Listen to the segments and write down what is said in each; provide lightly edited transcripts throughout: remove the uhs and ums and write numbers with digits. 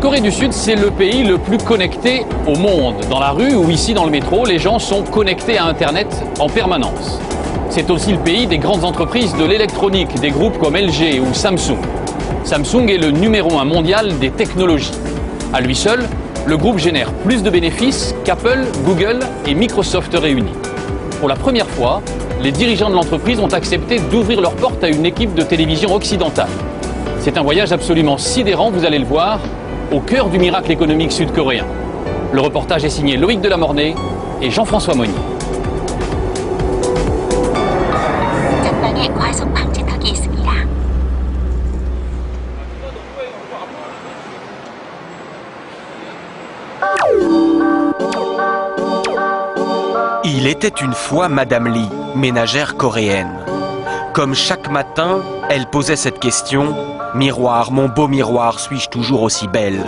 Corée du Sud, c'est le pays le plus connecté au monde. Dans la rue ou ici dans le métro, les gens sont connectés à Internet en permanence. C'est aussi le pays des grandes entreprises de l'électronique, des groupes comme LG ou Samsung. Samsung est le numéro 1 mondial des technologies. À lui seul, le groupe génère plus de bénéfices qu'Apple, Google et Microsoft réunis. Pour la première fois, les dirigeants de l'entreprise ont accepté d'ouvrir leurs portes à une équipe de télévision occidentale. C'est un voyage absolument sidérant, vous allez le voir, au cœur du miracle économique sud-coréen. Le reportage est signé Loïc Delamornay et Jean-François Monnier. Il était une fois Madame Lee, ménagère coréenne. Comme chaque matin, elle posait cette question: « Miroir, mon beau miroir, suis-je toujours aussi belle ?»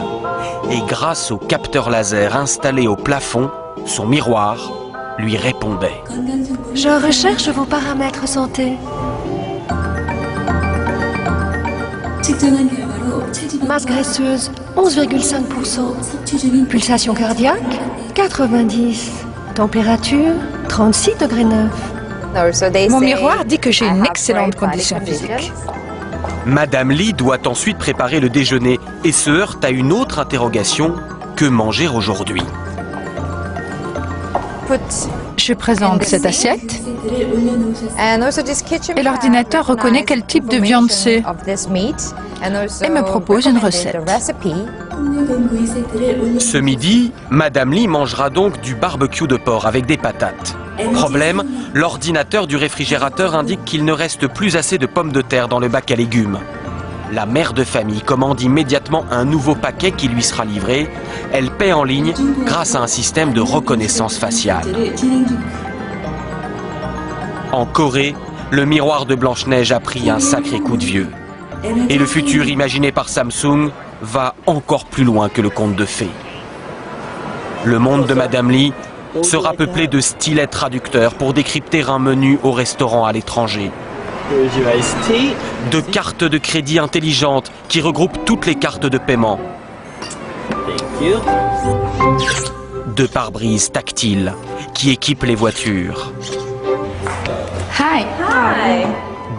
Et grâce au capteur laser installé au plafond, son miroir lui répondait. « Je recherche vos paramètres santé. Masse graisseuse, 11,5%. Pulsation cardiaque, 90. Température, 36,9 degrés. Mon miroir dit que j'ai une excellente condition physique. Madame Lee doit ensuite préparer le déjeuner et se heurte à une autre interrogation: que manger aujourd'hui? Je présente cette assiette et l'ordinateur reconnaît quel type de viande c'est et me propose une recette. Ce midi, Madame Lee mangera donc du barbecue de porc avec des patates. Problème, l'ordinateur du réfrigérateur indique qu'il ne reste plus assez de pommes de terre dans le bac à légumes. La mère de famille commande immédiatement un nouveau paquet qui lui sera livré. Elle paie en ligne grâce à un système de reconnaissance faciale. En Corée, le miroir de Blanche-Neige a pris un sacré coup de vieux. Et le futur imaginé par Samsung va encore plus loin que le conte de fées. Le monde de Madame Lee sera peuplé de stylets traducteurs pour décrypter un menu au restaurant à l'étranger. De cartes de crédit intelligentes qui regroupent toutes les cartes de paiement. De pare-brise tactiles qui équipent les voitures.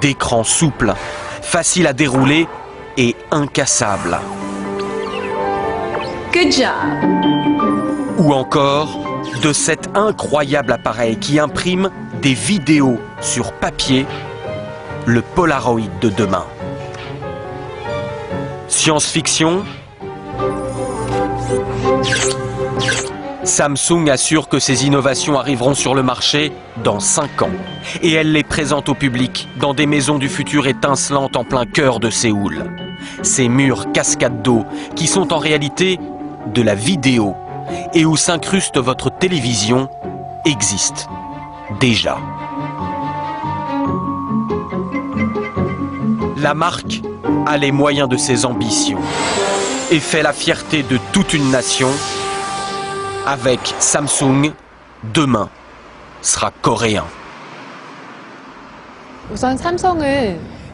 D'écrans souples, faciles à dérouler et incassables. Good job. Ou encore de cet incroyable appareil qui imprime des vidéos sur papier, le Polaroid de demain. Science-fiction. Samsung assure que ces innovations arriveront sur le marché dans 5 ans. Et elle les présente au public dans des maisons du futur étincelantes en plein cœur de Séoul. Ces murs cascades d'eau qui sont en réalité de la vidéo et où s'incruste votre télévision existent déjà. La marque a les moyens de ses ambitions et fait la fierté de toute une nation. Avec Samsung, demain sera coréen.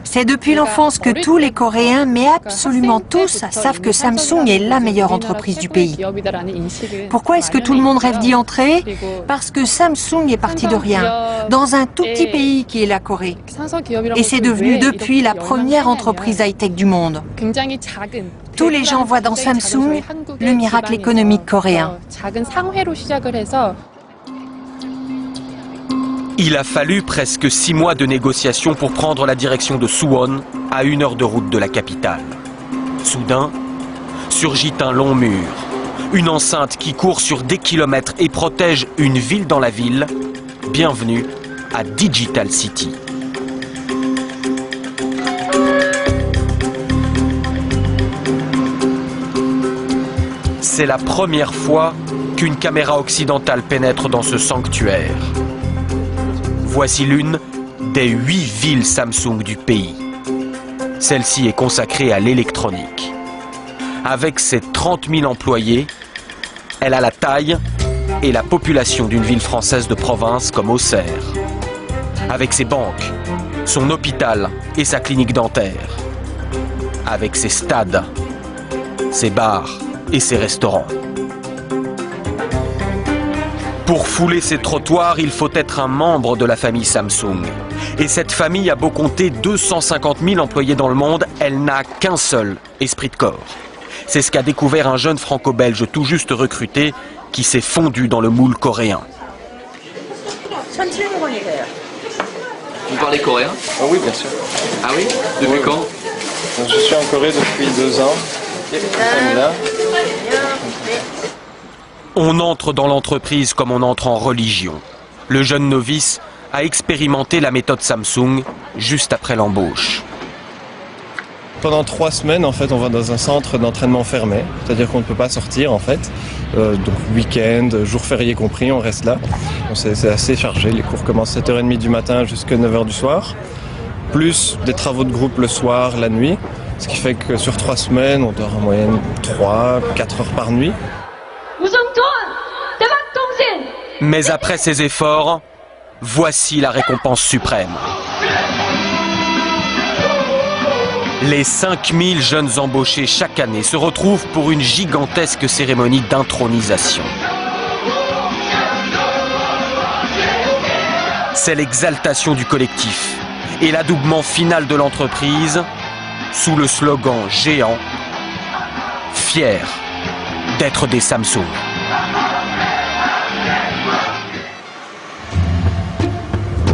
C'est depuis l'enfance que tous les Coréens, mais absolument tous, savent que Samsung est la meilleure entreprise du pays. Pourquoi est-ce que tout le monde rêve d'y entrer? Parce que Samsung est parti de rien, dans un tout petit pays qui est la Corée. Et c'est devenu depuis la première entreprise high-tech du monde. Tous les gens voient dans Samsung le miracle économique coréen. Il a fallu presque 6 mois de négociations pour prendre la direction de Suwon, à 1 heure de route de la capitale. Soudain, surgit un long mur, une enceinte qui court sur des kilomètres et protège une ville dans la ville. Bienvenue à Digital City. C'est la première fois qu'une caméra occidentale pénètre dans ce sanctuaire. Voici l'une des 8 villes Samsung du pays. Celle-ci est consacrée à l'électronique. Avec ses 30 000 employés, elle a la taille et la population d'une ville française de province comme Auxerre. Avec ses banques, son hôpital et sa clinique dentaire. Avec ses stades, ses bars et ses restaurants. Pour fouler ces trottoirs, il faut être un membre de la famille Samsung. Et cette famille a beau compter 250 000 employés dans le monde, elle n'a qu'un seul esprit de corps. C'est ce qu'a découvert un jeune franco-belge tout juste recruté qui s'est fondu dans le moule coréen. Vous parlez coréen? Oui, bien sûr. Ah oui? Depuis quand? Je suis en Corée depuis 2 ans. On entre dans l'entreprise comme on entre en religion. Le jeune novice a expérimenté la méthode Samsung juste après l'embauche. Pendant 3 semaines, en fait, on va dans un centre d'entraînement fermé, c'est-à-dire qu'on ne peut pas sortir, en fait. Donc week-end, jours fériés compris, on reste là. C'est assez chargé, les cours commencent à 7h30 du matin jusqu'à 9h du soir, plus des travaux de groupe le soir, la nuit, ce qui fait que sur 3 semaines, on dort en moyenne 3-4 heures par nuit. Mais après ces efforts, voici la récompense suprême. Les 5000 jeunes embauchés chaque année se retrouvent pour une gigantesque cérémonie d'intronisation. C'est l'exaltation du collectif et l'adoubement final de l'entreprise sous le slogan géant « Fiers d'être des Samsung ».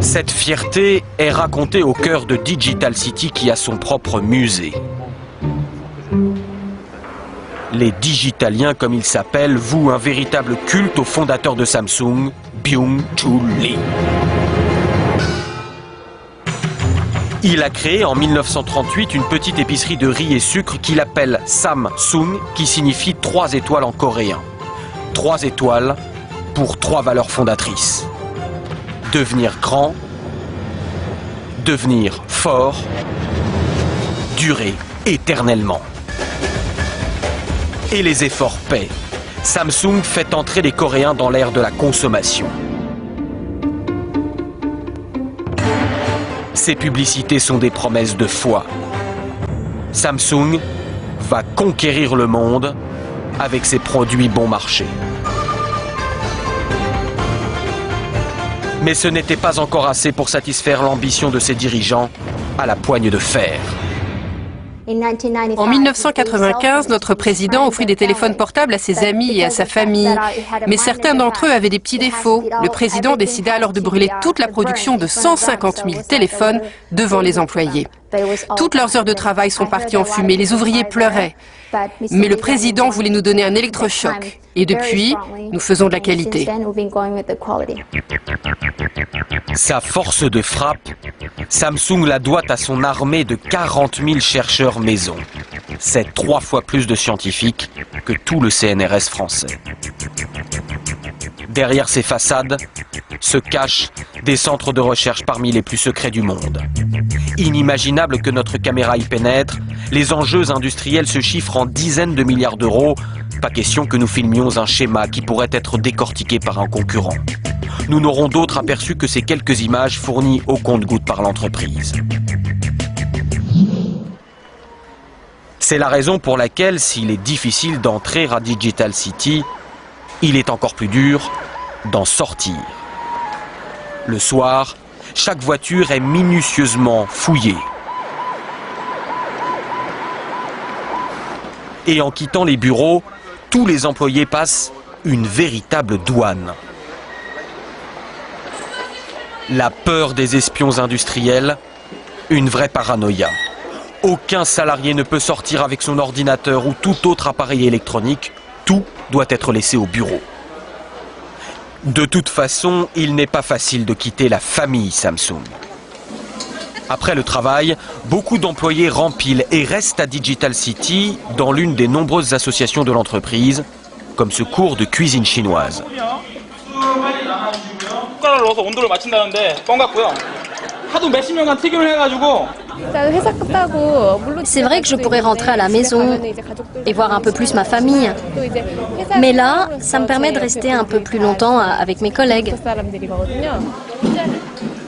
Cette fierté est racontée au cœur de Digital City qui a son propre musée. Les Digitaliens, comme ils s'appellent, vouent un véritable culte au fondateur de Samsung, Byung-Chul Lee. Il a créé en 1938 une petite épicerie de riz et sucre qu'il appelle Samsung, qui signifie 3 étoiles en coréen. 3 étoiles pour 3 valeurs fondatrices. Devenir grand, devenir fort, durer éternellement. Et les efforts paient. Samsung fait entrer les Coréens dans l'ère de la consommation. Ces publicités sont des promesses de foi. Samsung va conquérir le monde avec ses produits bon marché. Mais ce n'était pas encore assez pour satisfaire l'ambition de ses dirigeants à la poigne de fer. En 1995, notre président offrit des téléphones portables à ses amis et à sa famille. Mais certains d'entre eux avaient des petits défauts. Le président décida alors de brûler toute la production de 150 000 téléphones devant les employés. Toutes leurs heures de travail sont parties en fumée, les ouvriers pleuraient. Mais le président voulait nous donner un électrochoc. Et depuis, nous faisons de la qualité. Sa force de frappe, Samsung la doit à son armée de 40 000 chercheurs maison. C'est 3 fois plus de scientifiques que tout le CNRS français. Derrière ces façades se cachent des centres de recherche parmi les plus secrets du monde. Inimaginable que notre caméra y pénètre, les enjeux industriels se chiffrent en dizaines de milliards d'euros. Pas question que nous filmions un schéma qui pourrait être décortiqué par un concurrent. Nous n'aurons d'autre aperçu que ces quelques images fournies au compte-gouttes par l'entreprise. C'est la raison pour laquelle, s'il est difficile d'entrer à Digital City, il est encore plus dur d'en sortir. Le soir, chaque voiture est minutieusement fouillée. Et en quittant les bureaux, tous les employés passent une véritable douane. La peur des espions industriels, une vraie paranoïa. Aucun salarié ne peut sortir avec son ordinateur ou tout autre appareil électronique. Tout doit être laissé au bureau. De toute façon, il n'est pas facile de quitter la famille Samsung. Après le travail, beaucoup d'employés rempilent et restent à Digital City dans l'une des nombreuses associations de l'entreprise, comme ce cours de cuisine chinoise. C'est vrai que je pourrais rentrer à la maison et voir un peu plus ma famille. Mais là, ça me permet de rester un peu plus longtemps avec mes collègues.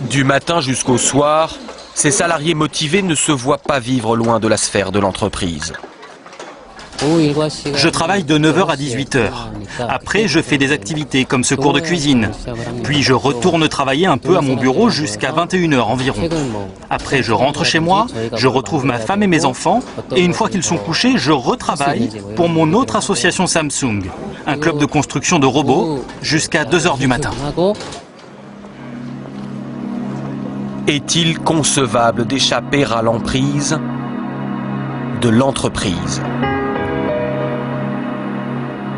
Du matin jusqu'au soir, ces salariés motivés ne se voient pas vivre loin de la sphère de l'entreprise. Je travaille de 9h à 18h. Après, je fais des activités comme ce cours de cuisine. Puis je retourne travailler un peu à mon bureau jusqu'à 21h environ. Après, je rentre chez moi, je retrouve ma femme et mes enfants, et une fois qu'ils sont couchés, je retravaille pour mon autre association Samsung, un club de construction de robots, jusqu'à 2h du matin. Est-il concevable d'échapper à l'emprise de l'entreprise?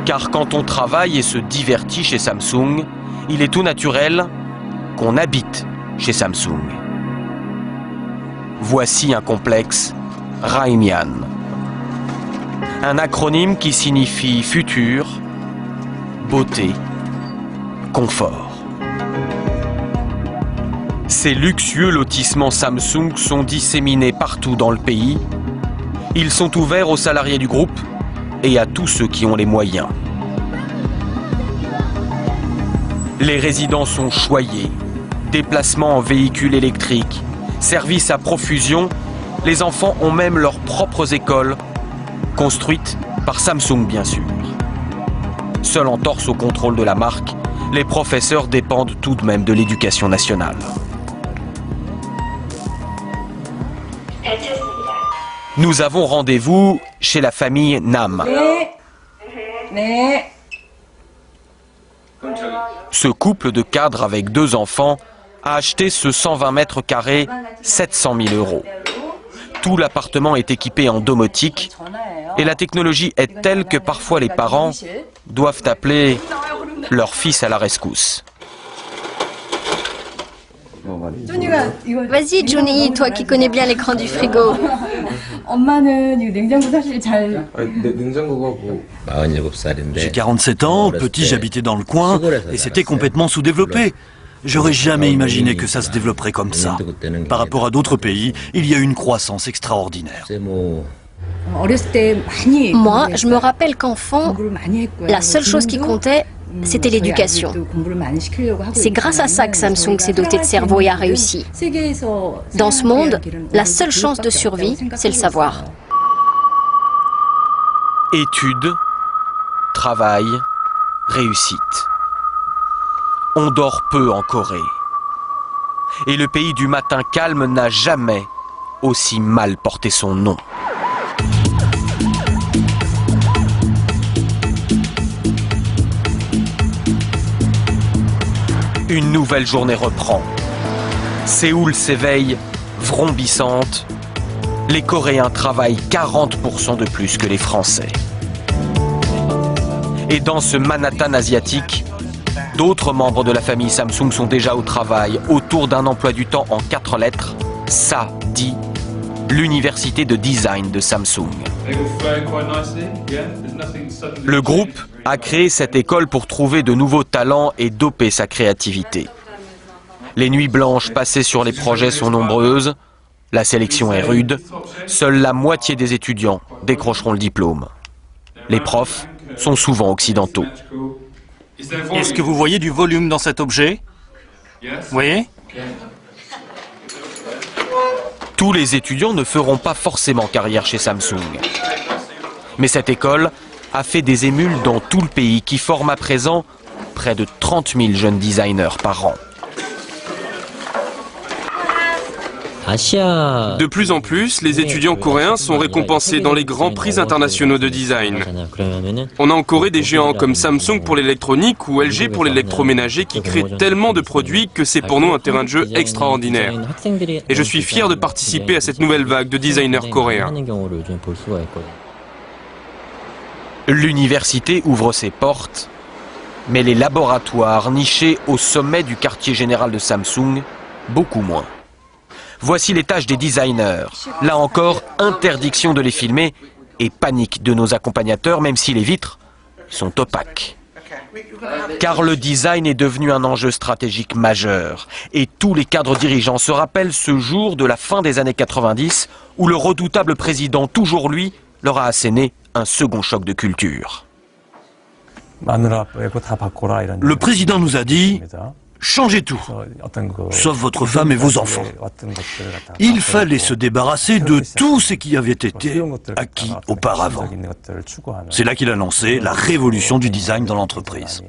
Car quand on travaille et se divertit chez Samsung, il est tout naturel qu'on habite chez Samsung. Voici un complexe Raimian. Un acronyme qui signifie futur, beauté, confort. Ces luxueux lotissements Samsung sont disséminés partout dans le pays. Ils sont ouverts aux salariés du groupe et à tous ceux qui ont les moyens. Les résidents sont choyés, déplacements en véhicules électriques, services à profusion, les enfants ont même leurs propres écoles, construites par Samsung bien sûr. Seul en torse au contrôle de la marque, les professeurs dépendent tout de même de l'éducation nationale. Nous avons rendez-vous chez la famille Nam. Ce couple de cadres avec 2 enfants a acheté ce 120 mètres carrés 700 000 €. Tout l'appartement est équipé en domotique et la technologie est telle que parfois les parents doivent appeler leur fils à la rescousse. Vas-y, Johnny, toi qui connais bien l'écran du frigo. J'ai 47 ans, petit j'habitais dans le coin et c'était complètement sous-développé. J'aurais jamais imaginé que ça se développerait comme ça. Par rapport à d'autres pays, il y a une croissance extraordinaire. Moi, je me rappelle qu'enfant, la seule chose qui comptait, c'était l'éducation. C'est grâce à ça que Samsung s'est doté de cerveau et a réussi. Dans ce monde, la seule chance de survie, c'est le savoir. Études, travail, réussite. On dort peu en Corée. Et le pays du matin calme n'a jamais aussi mal porté son nom. Une nouvelle journée reprend. Séoul s'éveille, vrombissante. Les Coréens travaillent 40% de plus que les Français. Et dans ce Manhattan asiatique, d'autres membres de la famille Samsung sont déjà au travail autour d'un emploi du temps en 4 lettres, SADI, l'université de design de Samsung. Le groupe a créé cette école pour trouver de nouveaux talents et doper sa créativité. Les nuits blanches passées sur les projets sont nombreuses, la sélection est rude, seule la moitié des étudiants décrocheront le diplôme. Les profs sont souvent occidentaux. Est-ce que vous voyez du volume dans cet objet? Vous voyez? Tous les étudiants ne feront pas forcément carrière chez Samsung. Mais cette école a fait des émules dans tout le pays qui forment à présent près de 30 000 jeunes designers par an. De plus en plus, les étudiants coréens sont récompensés dans les grands prix internationaux de design. On a en Corée des géants comme Samsung pour l'électronique ou LG pour l'électroménager qui créent tellement de produits que c'est pour nous un terrain de jeu extraordinaire. Et je suis fier de participer à cette nouvelle vague de designers coréens. L'université ouvre ses portes, mais les laboratoires nichés au sommet du quartier général de Samsung, beaucoup moins. Voici les tâches des designers. Là encore, interdiction de les filmer et panique de nos accompagnateurs, même si les vitres sont opaques. Car le design est devenu un enjeu stratégique majeur. Et tous les cadres dirigeants se rappellent ce jour de la fin des années 90 où le redoutable président, toujours lui, leur a asséné un second choc de culture. Le président nous a dit « changer tout, sauf votre femme et vos enfants. Il fallait se débarrasser de tout ce qui avait été acquis auparavant. C'est là qu'il a lancé la révolution du design dans l'entreprise.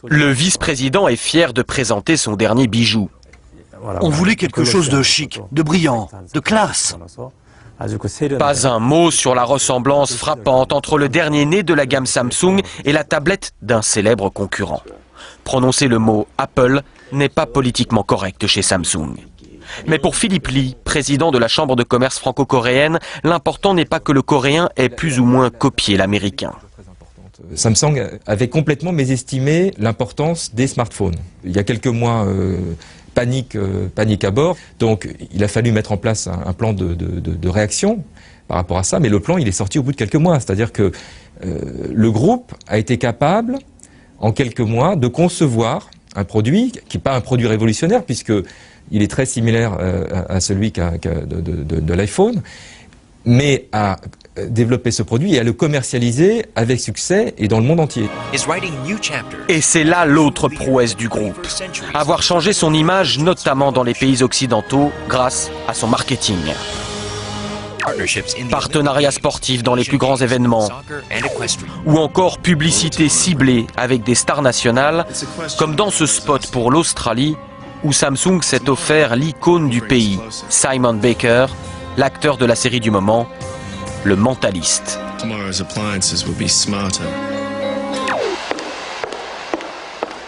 Le vice-président est fier de présenter son dernier bijou. On voulait quelque chose de chic, de brillant, de classe. Pas un mot sur la ressemblance frappante entre le dernier né de la gamme Samsung et la tablette d'un célèbre concurrent. Prononcer le mot Apple n'est pas politiquement correct chez Samsung. Mais pour Philippe Lee, président de la Chambre de commerce franco-coréenne, l'important n'est pas que le coréen ait plus ou moins copié l'américain. Samsung avait complètement mésestimé l'importance des smartphones. Il y a quelques mois, panique à bord. Donc il a fallu mettre en place un plan de réaction par rapport à ça. Mais le plan, il est sorti au bout de quelques mois. C'est-à-dire que le groupe a été capable, en quelques mois, de concevoir un produit qui n'est pas un produit révolutionnaire, puisqu'il est très similaire à celui de l'iPhone, mais à développer ce produit et à le commercialiser avec succès et dans le monde entier. Et c'est là l'autre prouesse du groupe. Avoir changé son image, notamment dans les pays occidentaux, grâce à son marketing. Partenariats sportifs dans les plus grands événements, ou encore publicité ciblée avec des stars nationales, comme dans ce spot pour l'Australie, où Samsung s'est offert l'icône du pays, Simon Baker, l'acteur de la série du moment, le Mentaliste.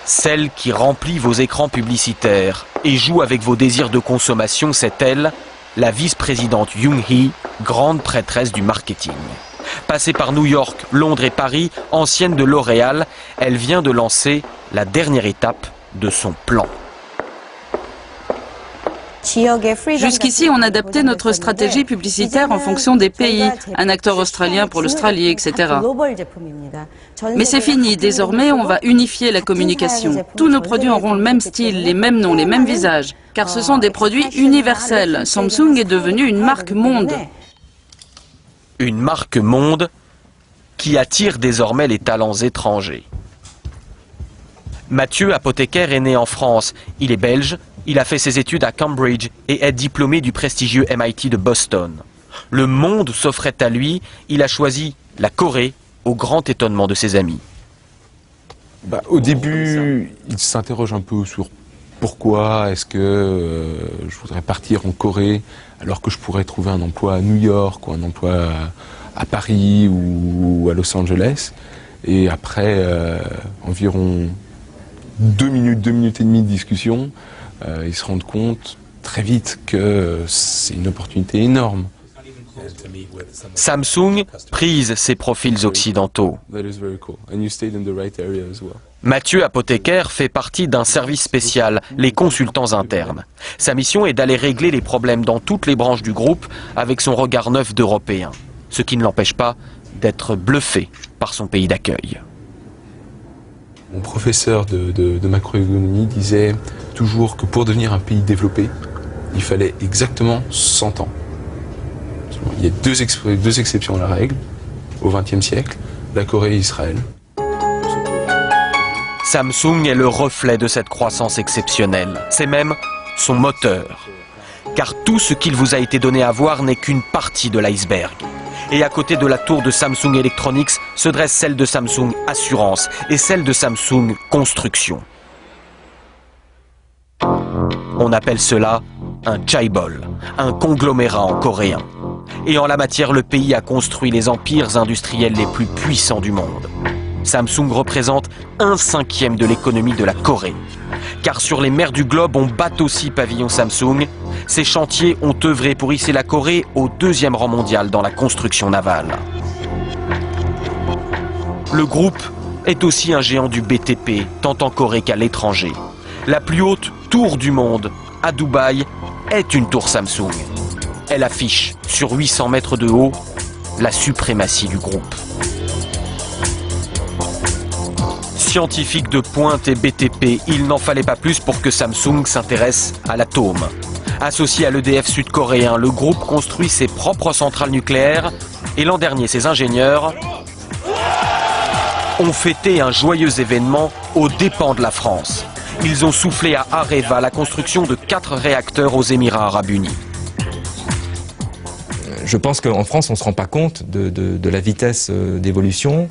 Celle qui remplit vos écrans publicitaires et joue avec vos désirs de consommation, c'est elle, la vice-présidente Young-hee, grande prêtresse du marketing. Passée par New York, Londres et Paris, ancienne de L'Oréal, elle vient de lancer la dernière étape de son plan. Jusqu'ici, on adaptait notre stratégie publicitaire en fonction des pays, un acteur australien pour l'Australie, etc. Mais c'est fini, désormais on va unifier la communication. Tous nos produits auront le même style, les mêmes noms, les mêmes visages, car ce sont des produits universels. Samsung est devenue une marque monde. Une marque monde qui attire désormais les talents étrangers. Mathieu, apothicaire, est né en France. Il est belge. Il a fait ses études à Cambridge et est diplômé du prestigieux MIT de Boston. Le monde s'offrait à lui, il a choisi la Corée, au grand étonnement de ses amis. Au début, il s'interroge un peu sur pourquoi est-ce que je voudrais partir en Corée alors que je pourrais trouver un emploi à New York ou un emploi à Paris ou à Los Angeles. Et après environ 2 minutes et demie de discussion, ils se rendent compte très vite que c'est une opportunité énorme. Samsung prise ses profils occidentaux. Mathieu, apothicaire, fait partie d'un service spécial, les consultants internes. Sa mission est d'aller régler les problèmes dans toutes les branches du groupe avec son regard neuf d'Européen, ce qui ne l'empêche pas d'être bluffé par son pays d'accueil. Mon professeur de macroéconomie disait toujours que pour devenir un pays développé, il fallait exactement 100 ans. Il y a deux exceptions à la règle, au XXe siècle, la Corée et Israël. Samsung est le reflet de cette croissance exceptionnelle. C'est même son moteur. Car tout ce qu'il vous a été donné à voir n'est qu'une partie de l'iceberg. Et à côté de la tour de Samsung Electronics se dresse celle de Samsung Assurance et celle de Samsung Construction. On appelle cela un chaebol, un conglomérat en coréen. Et en la matière, le pays a construit les empires industriels les plus puissants du monde. Samsung représente 1/5 de l'économie de la Corée. Car sur les mers du globe, on bat aussi pavillon Samsung. Ces chantiers ont œuvré pour hisser la Corée au 2e rang mondial dans la construction navale. Le groupe est aussi un géant du BTP, tant en Corée qu'à l'étranger. La plus haute tour du monde, à Dubaï, est une tour Samsung. Elle affiche, sur 800 mètres de haut, la suprématie du groupe. Scientifique de pointe et BTP, il n'en fallait pas plus pour que Samsung s'intéresse à l'atome. Associé à l'EDF sud-coréen, le groupe construit ses propres centrales nucléaires et l'an dernier, ses ingénieurs ont fêté un joyeux événement aux dépens de la France. Ils ont soufflé à Areva la construction de 4 réacteurs aux Émirats arabes unis. Je pense qu'en France, on ne se rend pas compte de la vitesse d'évolution,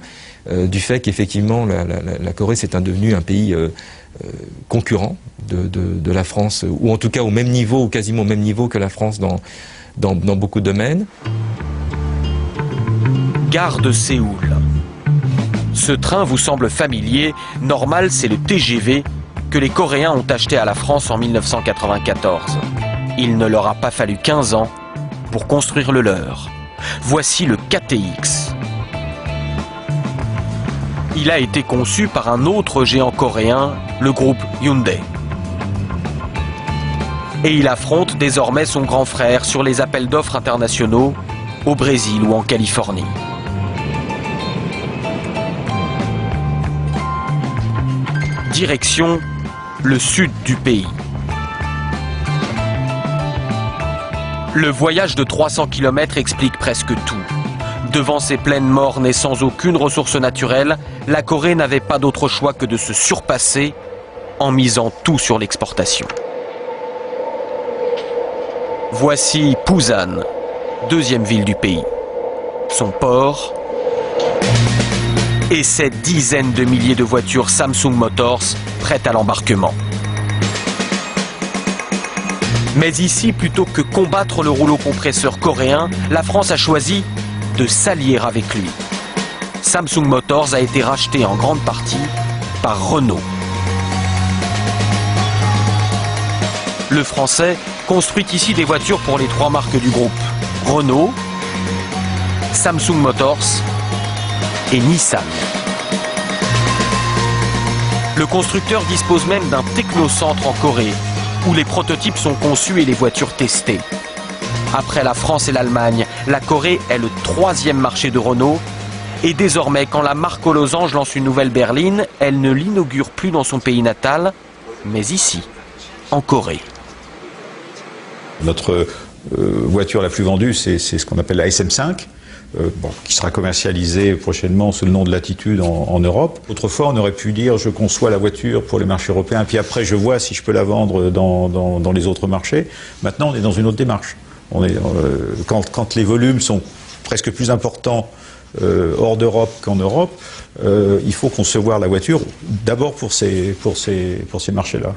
du fait qu'effectivement la Corée s'est devenu un pays concurrent de la France, ou en tout cas au même niveau, ou quasiment au même niveau que la France dans beaucoup de domaines. Gare de Séoul. Ce train vous semble familier, normal, c'est le TGV que les Coréens ont acheté à la France en 1994. Il ne leur a pas fallu 15 ans pour construire le leur. Voici le KTX. Il a été conçu par un autre géant coréen, le groupe Hyundai. Et il affronte désormais son grand frère sur les appels d'offres internationaux au Brésil ou en Californie. Direction le sud du pays. Le voyage de 300 km explique presque tout. Devant ces plaines mornes et sans aucune ressource naturelle, la Corée n'avait pas d'autre choix que de se surpasser en misant tout sur l'exportation. Voici Busan, deuxième ville du pays. Son port et ses dizaines de milliers de voitures Samsung Motors prêtes à l'embarquement. Mais ici, plutôt que combattre le rouleau compresseur coréen, la France a choisi de s'allier avec lui. Samsung Motors a été racheté en grande partie par Renault. Le Français construit ici des voitures pour les 3 marques du groupe: Renault, Samsung Motors et Nissan. Le constructeur dispose même d'un technocentre en Corée, où les prototypes sont conçus et les voitures testées. Après la France et l'Allemagne, la Corée est le 3e marché de Renault. Et désormais, quand la marque aux losanges lance une nouvelle berline, elle ne l'inaugure plus dans son pays natal, mais ici, en Corée. Notre voiture la plus vendue, c'est ce qu'on appelle la SM5. Qui sera commercialisée prochainement sous le nom de Latitude en Europe. Autrefois, on aurait pu dire je conçois la voiture pour les marchés européens, puis après je vois si je peux la vendre dans les autres marchés. Maintenant, on est dans une autre démarche. Quand les volumes sont presque plus importants hors d'Europe qu'en Europe, il faut concevoir la voiture d'abord pour ces marchés-là.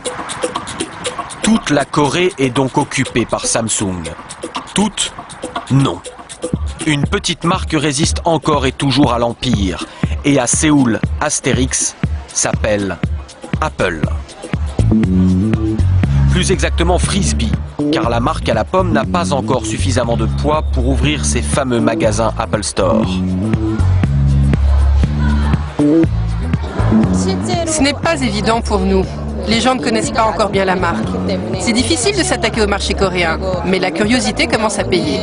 Toute la Corée est donc occupée par Samsung. Toute, non. Une petite marque résiste encore et toujours à l'Empire. Et à Séoul, Astérix s'appelle Apple. Plus exactement Frisbee, car la marque à la pomme n'a pas encore suffisamment de poids pour ouvrir ses fameux magasins Apple Store. Ce n'est pas évident pour nous. Les gens ne connaissent pas encore bien la marque. C'est difficile de s'attaquer au marché coréen, mais la curiosité commence à payer.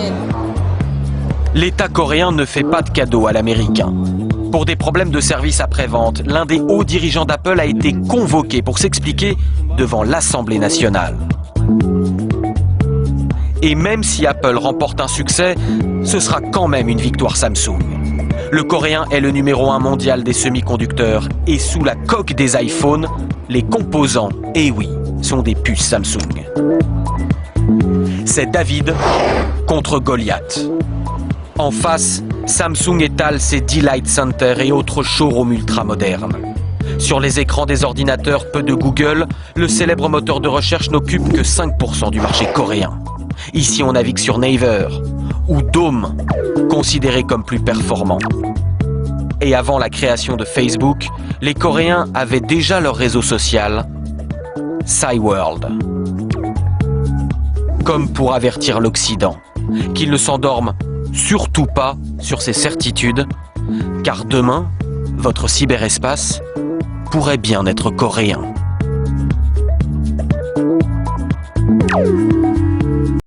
L'État coréen ne fait pas de cadeaux à l'Américain. Pour des problèmes de service après-vente, l'un des hauts dirigeants d'Apple a été convoqué pour s'expliquer devant l'Assemblée nationale. Et même si Apple remporte un succès, ce sera quand même une victoire Samsung. Le Coréen est le numéro 1 mondial des semi-conducteurs et sous la coque des iPhones, les composants, et oui, sont des puces Samsung. C'est David contre Goliath. En face, Samsung étale ses Delight Center et autres showrooms ultra-modernes. Sur les écrans des ordinateurs peu de Google, le célèbre moteur de recherche n'occupe que 5% du marché coréen. Ici, on navigue sur Naver ou Dome, considéré comme plus performant. Et avant la création de Facebook, les Coréens avaient déjà leur réseau social, Cyworld. Comme pour avertir l'Occident, qu'il ne s'endorme surtout pas sur ses certitudes, car demain, votre cyberespace pourrait bien être coréen.